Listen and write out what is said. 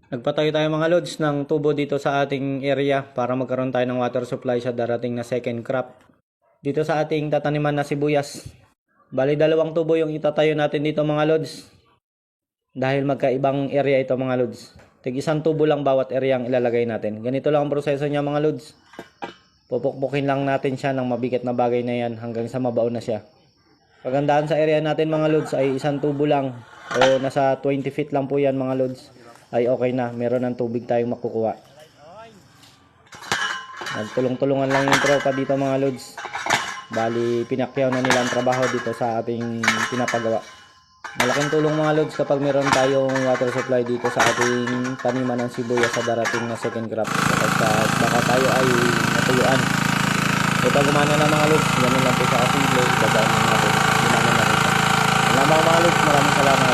Nagpatayo tayo mga lods ng tubo dito sa ating area para magkaroon tayo ng water supply sa darating na second crop. Dito sa ating tataniman na sibuyas. Bali 2 tubo yung itatayo natin dito mga lods. Dahil magkaibang area ito mga lods. Tig 1 tubo lang bawat area ang ilalagay natin. Ganito lang ang proseso niya mga lods. Pupukpukin lang natin siya ng mabigat na bagay na yan hanggang sa mabaon na siya. Pagandaan sa area natin mga lods ay 1 tubo lang o nasa 20 feet lang po yan mga lods. Ay okay na, meron ng tubig tayong makukuha. Nagtulong-tulungan lang yung tropa dito mga lods. Bali pinakyaw na nila ang trabaho dito sa ating pinapagawa. Malaking tulong mga lods kapag meron tayong water supply dito sa ating taniman ng sibuyas sa darating na second crop. Kapag baka tayo ay natuyuan. Ito gumana na mga lods, ganun lang po sa kasimple. Babaan na natin, gumana na rin. Salamat mga lods, maraming salamat.